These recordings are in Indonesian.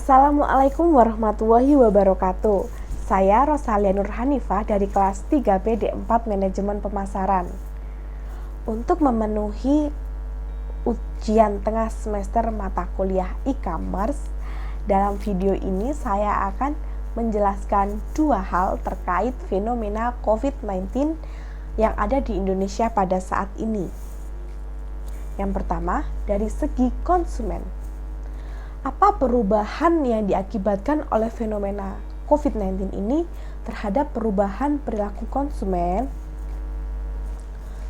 Assalamualaikum warahmatullahi wabarakatuh. Saya Rosalia Nur Hanifah dari kelas 3B D4 Manajemen Pemasaran. Untuk memenuhi ujian tengah semester mata kuliah e-commerce, dalam video ini saya akan menjelaskan dua hal terkait fenomena COVID-19 yang ada di Indonesia pada saat ini. Yang pertama, dari segi konsumen. Apa perubahan yang diakibatkan oleh fenomena COVID-19 ini terhadap perubahan perilaku konsumen?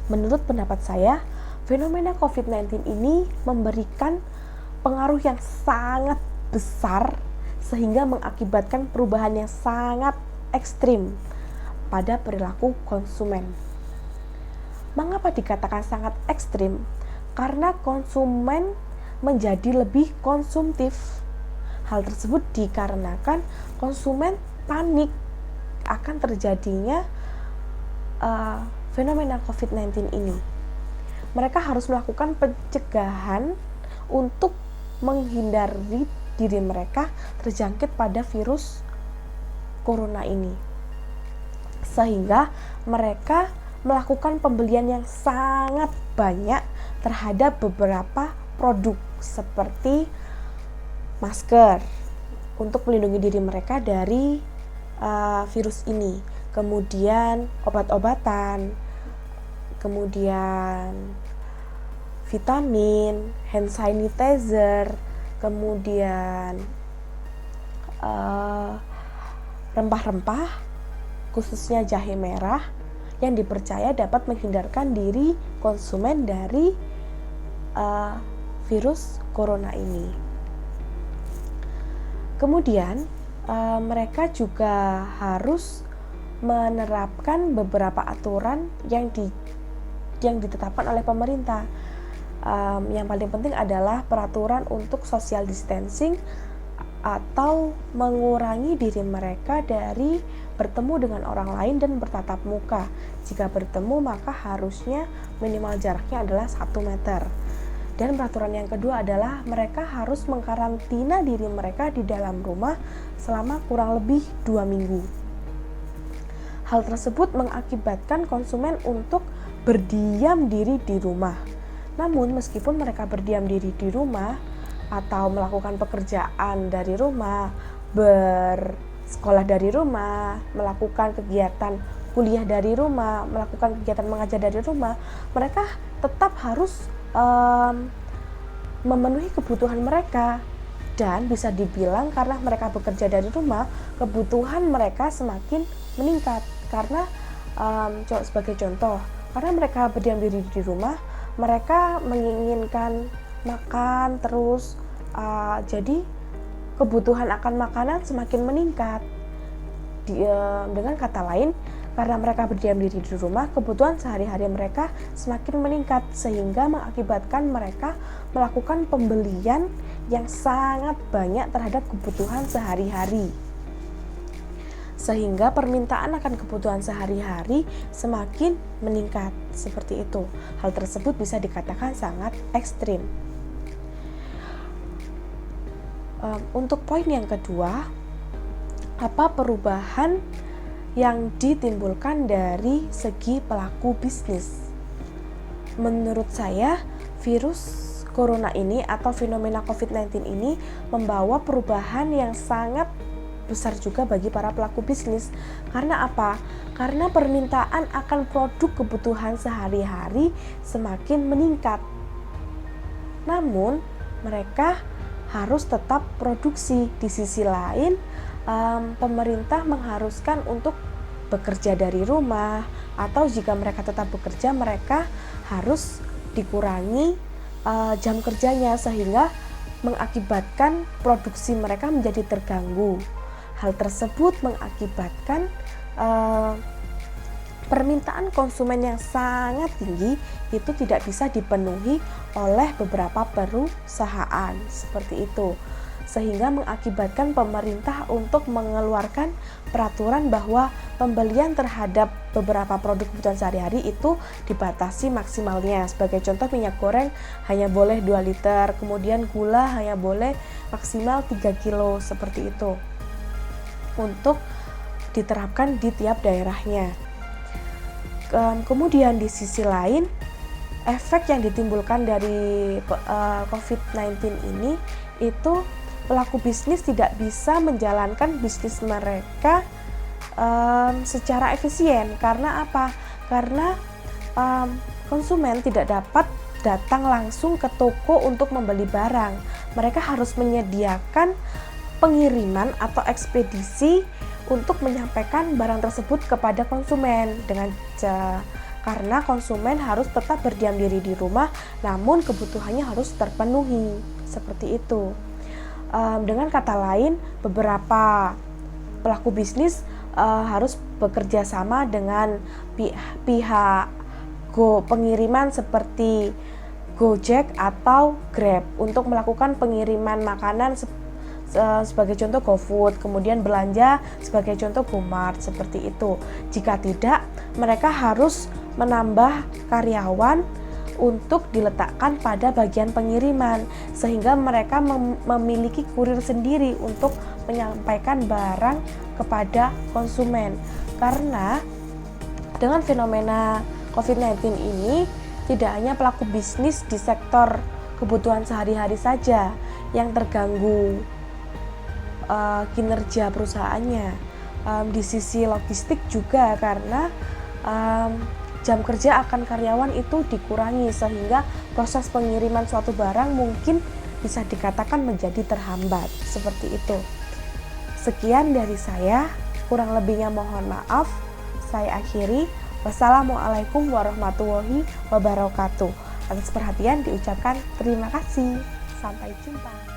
Menurut pendapat saya, fenomena COVID-19 ini memberikan pengaruh yang sangat besar sehingga mengakibatkan perubahan yang sangat ekstrim pada perilaku konsumen. Mengapa dikatakan sangat ekstrim? Karena konsumen menjadi lebih konsumtif. Hal tersebut dikarenakan konsumen panik akan terjadinya fenomena COVID-19 ini. Mereka harus melakukan pencegahan untuk menghindari diri mereka terjangkit pada virus corona ini. Sehingga mereka melakukan pembelian yang sangat banyak terhadap beberapa produk seperti masker untuk melindungi diri mereka dari virus ini, kemudian obat-obatan, kemudian vitamin, hand sanitizer, kemudian rempah-rempah, khususnya jahe merah, yang dipercaya dapat menghindarkan diri konsumen dari virus corona ini. Kemudian mereka juga harus menerapkan beberapa aturan yang ditetapkan oleh pemerintah. Yang paling penting adalah peraturan untuk social distancing atau mengurangi diri mereka dari bertemu dengan orang lain dan bertatap muka. Jika bertemu maka harusnya minimal jaraknya adalah 1 meter. Dan peraturan yang kedua adalah mereka harus mengkarantina diri mereka di dalam rumah selama kurang lebih 2 minggu. Hal tersebut mengakibatkan konsumen untuk berdiam diri di rumah. Namun meskipun mereka berdiam diri di rumah atau melakukan pekerjaan dari rumah, bersekolah dari rumah, melakukan kegiatan kuliah dari rumah, melakukan kegiatan mengajar dari rumah, mereka tetap harus memenuhi kebutuhan mereka. Dan bisa dibilang karena mereka bekerja dari rumah, kebutuhan mereka semakin meningkat. Karena sebagai contoh, karena mereka berdiam diri di rumah, mereka menginginkan makan terus, jadi kebutuhan akan makanan semakin meningkat. Dengan kata lain, karena mereka berdiam diri di rumah, kebutuhan sehari-hari mereka semakin meningkat sehingga mengakibatkan mereka melakukan pembelian yang sangat banyak terhadap kebutuhan sehari-hari. Sehingga permintaan akan kebutuhan sehari-hari semakin meningkat seperti itu. Hal tersebut bisa dikatakan sangat ekstrim. Untuk poin yang kedua, apa perubahan yang ditimbulkan dari segi pelaku bisnis? Menurut saya, virus corona ini atau fenomena COVID-19 ini membawa perubahan yang sangat besar juga bagi para pelaku bisnis. Karena apa? Karena permintaan akan produk kebutuhan sehari-hari semakin meningkat. Namun, mereka harus tetap produksi. Di sisi lain, pemerintah mengharuskan untuk bekerja dari rumah, atau jika mereka tetap bekerja, mereka harus dikurangi jam kerjanya sehingga mengakibatkan produksi mereka menjadi terganggu. Hal tersebut mengakibatkan permintaan konsumen yang sangat tinggi itu tidak bisa dipenuhi oleh beberapa perusahaan seperti itu. sehingga mengakibatkan pemerintah untuk mengeluarkan peraturan bahwa pembelian terhadap beberapa produk kebutuhan sehari-hari itu dibatasi maksimalnya. Sebagai contoh, minyak goreng hanya boleh 2 liter, kemudian gula hanya boleh maksimal 3 kilo, seperti itu, untuk diterapkan di tiap daerahnya. Kemudian di sisi lain, efek yang ditimbulkan dari COVID-19 ini itu pelaku bisnis tidak bisa menjalankan bisnis mereka secara efisien. Karena apa? Karena konsumen tidak dapat datang langsung ke toko untuk membeli barang. Mereka harus menyediakan pengiriman atau ekspedisi untuk menyampaikan barang tersebut kepada konsumen karena konsumen harus tetap berdiam diri di rumah, namun kebutuhannya harus terpenuhi, seperti itu. Dengan kata lain, beberapa pelaku bisnis harus bekerja sama dengan pihak pengiriman seperti Gojek atau Grab untuk melakukan pengiriman makanan sebagai contoh GoFood, kemudian belanja sebagai contoh GoMart, seperti itu. Jika tidak, mereka harus menambah karyawan untuk diletakkan pada bagian pengiriman, sehingga mereka memiliki kurir sendiri untuk menyampaikan barang kepada konsumen. Karena dengan fenomena COVID-19 ini, tidak hanya pelaku bisnis di sektor kebutuhan sehari-hari saja yang terganggu kinerja perusahaannya, di sisi logistik juga, karena jam kerja akan karyawan itu dikurangi, sehingga proses pengiriman suatu barang mungkin bisa dikatakan menjadi terhambat, seperti itu. Sekian dari saya, kurang lebihnya mohon maaf. Saya akhiri. Wassalamualaikum warahmatullahi wabarakatuh. Atas perhatian diucapkan terima kasih. Sampai jumpa.